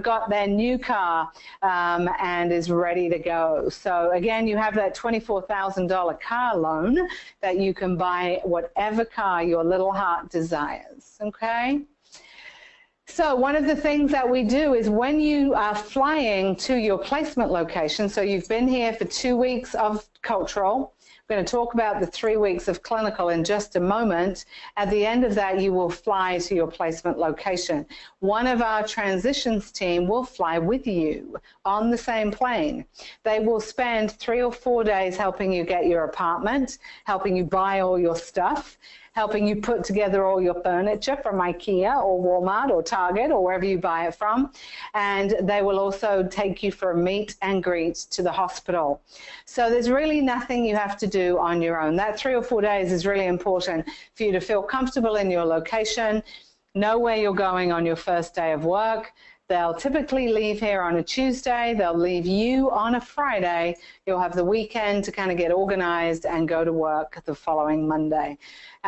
got their new car and is ready to go. So again, you have that $24,000 car loan that you can buy whatever car your little heart desires, okay? So one of the things that we do is when you are flying to your placement location, so you've been here for 2 weeks of cultural, we're going to talk about the 3 weeks of clinical in just a moment. At the end of that, you will fly to your placement location. One of our transitions team will fly with you on the same plane. They will spend 3 or 4 days helping you get your apartment, helping you buy all your stuff, helping you put together all your furniture from IKEA or Walmart or Target or wherever you buy it from. And they will also take you for a meet and greet to the hospital. So there's really nothing you have to do on your own. That 3 or 4 days is really important for you to feel comfortable in your location, know where you're going on your first day of work. They'll typically leave here on a Tuesday. They'll leave you on a Friday. You'll have the weekend to kind of get organized and go to work the following Monday.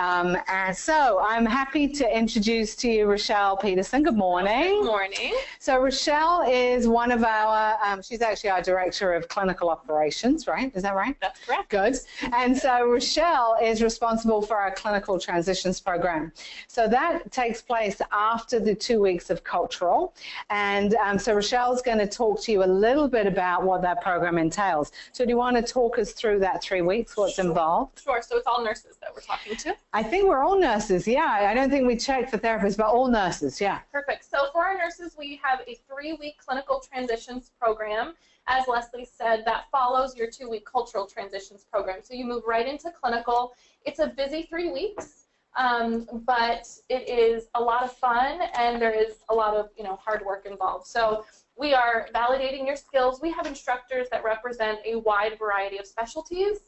And so I'm happy to introduce to you Rochelle Peterson. Good morning. Good morning. So Rochelle is one of our, she's actually our Director of Clinical Operations, right? Is that right? That's correct. Good. And so Rochelle is responsible for our Clinical Transitions Program. So that takes place after the 2 weeks of cultural. And so Rochelle's going to talk to you a little bit about what that program entails. So do you want to talk us through that 3 weeks, what's involved? Sure. So it's all nurses that we're talking to. I think we're all nurses, yeah. I don't think we checked for therapists, but all nurses, yeah. Perfect. So for our nurses, we have a 3-week clinical transitions program. As Leslie said, that follows your 2-week cultural transitions program. So you move right into clinical. It's a busy 3 weeks, but it is a lot of fun, and there is a lot of hard work involved. So we are validating your skills. We have instructors that represent a wide variety of specialties.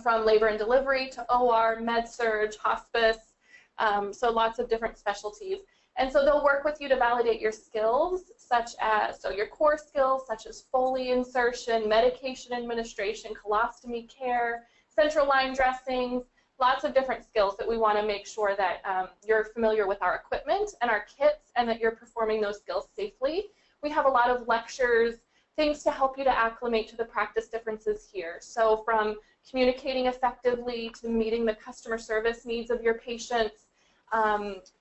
From labor and delivery to OR, med-surg, hospice, so lots of different specialties. And so they'll work with you to validate your skills, such as, so your core skills, such as Foley insertion, medication administration, colostomy care, central line dressings, lots of different skills that we want to make sure that you're familiar with our equipment and our kits and that you're performing those skills safely. We have a lot of lectures, things to help you to acclimate to the practice differences here. So from communicating effectively to meeting the customer service needs of your patients,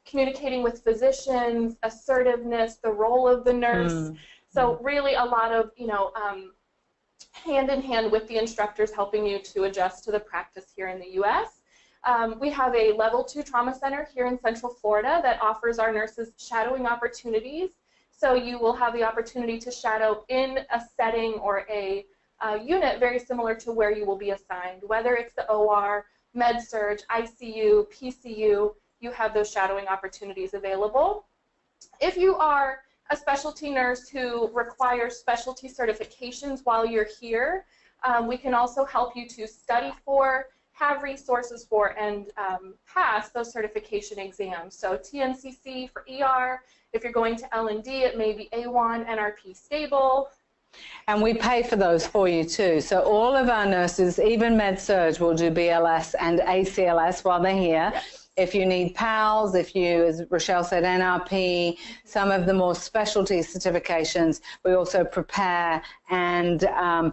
communicating with physicians, assertiveness, the role of the nurse. So really a lot of, hand in hand with the instructors helping you to adjust to the practice here in the U.S. We have a level 2 trauma center here in Central Florida that offers our nurses shadowing opportunities. So you will have the opportunity to shadow in a setting or a unit very similar to where you will be assigned. Whether it's the OR, Med-Surg, ICU, PCU, you have those shadowing opportunities available. If you are a specialty nurse who requires specialty certifications while you're here, we can also help you to study for, have resources for, and pass those certification exams. So TNCC for ER, if you're going to L&D, it may be A1, NRP stable. And we pay for those for you too. So all of our nurses, even Med-Surg, will do BLS and ACLS while they're here. Yes. If you need PALS, if you, as Rochelle said, NRP, some of the more specialty certifications, we also prepare and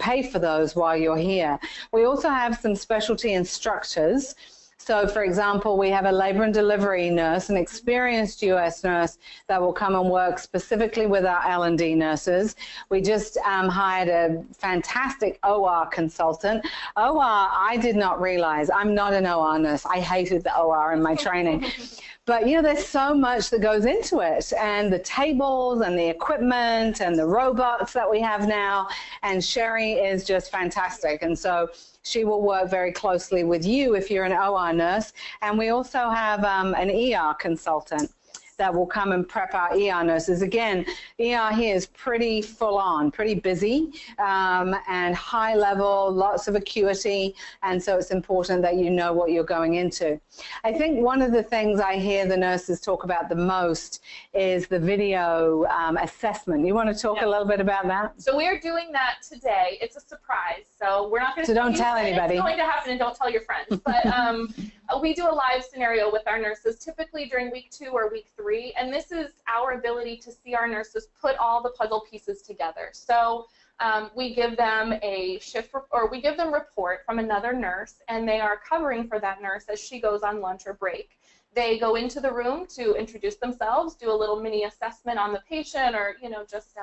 pay for those while you're here. We also have some specialty instructors. So, for example, we have a labor and delivery nurse, an experienced U.S. nurse that will come and work specifically with our L&D nurses. We just hired a fantastic OR consultant. OR, I did not realize, I'm not an OR nurse. I hated the OR in my training. But, there's so much that goes into it, and the tables and the equipment and the robots that we have now, and Sherry is just fantastic. And so she will work very closely with you if you're an OR nurse. And we also have an ER consultant that will come and prep our ER nurses. Again, ER here is pretty full on, pretty busy, and high level, lots of acuity, and so it's important that you know what you're going into. I think one of the things I hear the nurses talk about the most is the video assessment. You want to talk a little bit about that? So we are doing that today. It's a surprise, so we're not going to don't tell anybody. It's going to happen, and don't tell your friends. But we do a live scenario with our nurses, typically during week 2 or week 3, and this is our ability to see our nurses put all the puzzle pieces together. So we give them a shift, or we give them report from another nurse, and they are covering for that nurse as she goes on lunch or break. They go into the room to introduce themselves, do a little mini assessment on the patient, or just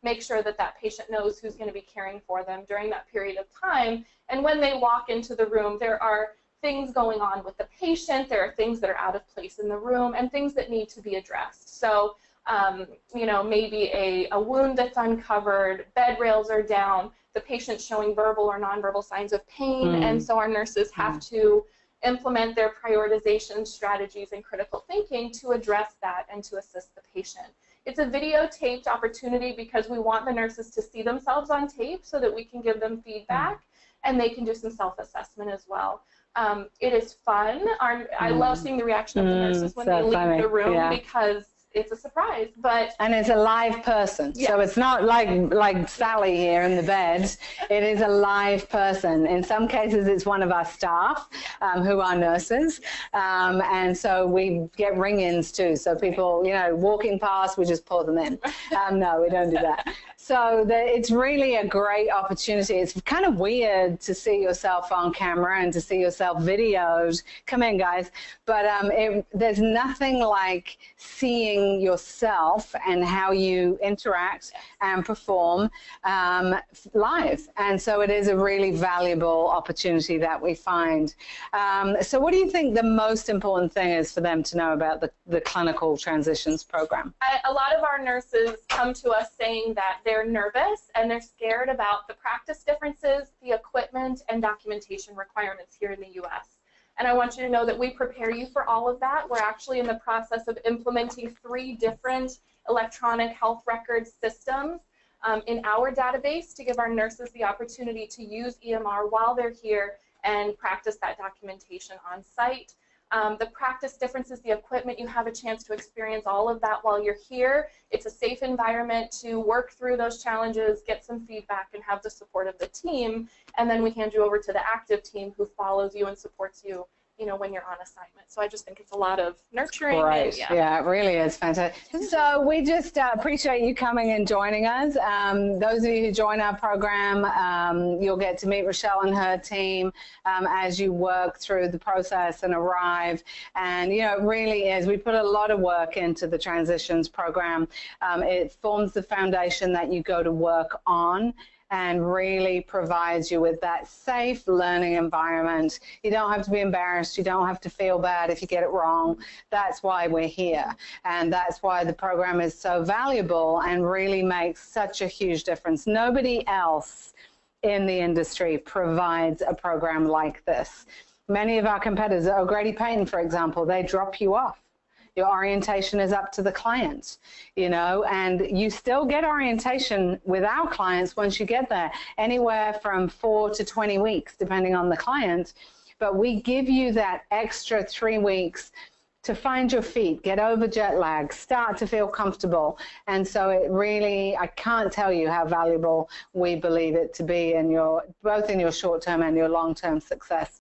make sure that that patient knows who's going to be caring for them during that period of time. And when they walk into the room, there are things going on with the patient, there are things that are out of place in the room, and things that need to be addressed. So, maybe a wound that's uncovered, bed rails are down, the patient's showing verbal or nonverbal signs of pain, and so our nurses have to implement their prioritization strategies and critical thinking to address that and to assist the patient. It's a videotaped opportunity because we want the nurses to see themselves on tape so that we can give them feedback, and they can do some self-assessment as well. It is fun. I love seeing the reaction of the nurses when they leave the room because it's a surprise. And it's a live person, so it's not like Sally here in the bed. It is a live person. In some cases, it's one of our staff who are nurses, and so we get ring-ins too. So people, walking past, we just pull them in. No, we don't do that. So it's really a great opportunity. It's kind of weird to see yourself on camera and to see yourself videoed. Come in, guys. But there's nothing like seeing yourself and how you interact and perform live. And so it is a really valuable opportunity that we find. So what do you think the most important thing is for them to know about the clinical transitions program? A lot of our nurses come to us saying that they're nervous and they're scared about the practice differences, the equipment, and documentation requirements here in the U.S. And I want you to know that we prepare you for all of that. We're actually in the process of implementing 3 different electronic health record systems in our database to give our nurses the opportunity to use EMR while they're here and practice that documentation on site. The practice differences, the equipment, you have a chance to experience all of that while you're here. It's a safe environment to work through those challenges, get some feedback, and have the support of the team. And then we hand you over to the active team who follows you and supports you when you're on assignment. So I just think it's a lot of nurturing. Right. And, Yeah, it really is fantastic. So we just appreciate you coming and joining us. Those of you who join our program, you'll get to meet Rochelle and her team as you work through the process and arrive. And, it really is. We put a lot of work into the transitions program. It forms the foundation that you go to work on, and really provides you with that safe learning environment. You don't have to be embarrassed. You don't have to feel bad if you get it wrong. That's why we're here. And that's why the program is so valuable and really makes such a huge difference. Nobody else in the industry provides a program like this. Many of our competitors, O'Grady Payton, for example, they drop you off. Your orientation is up to the client, and you still get orientation with our clients once you get there, anywhere from 4 to 20 weeks, depending on the client. But we give you that extra 3 weeks to find your feet, get over jet lag, start to feel comfortable. And so it really, I can't tell you how valuable we believe it to be in both in your short-term and your long-term success.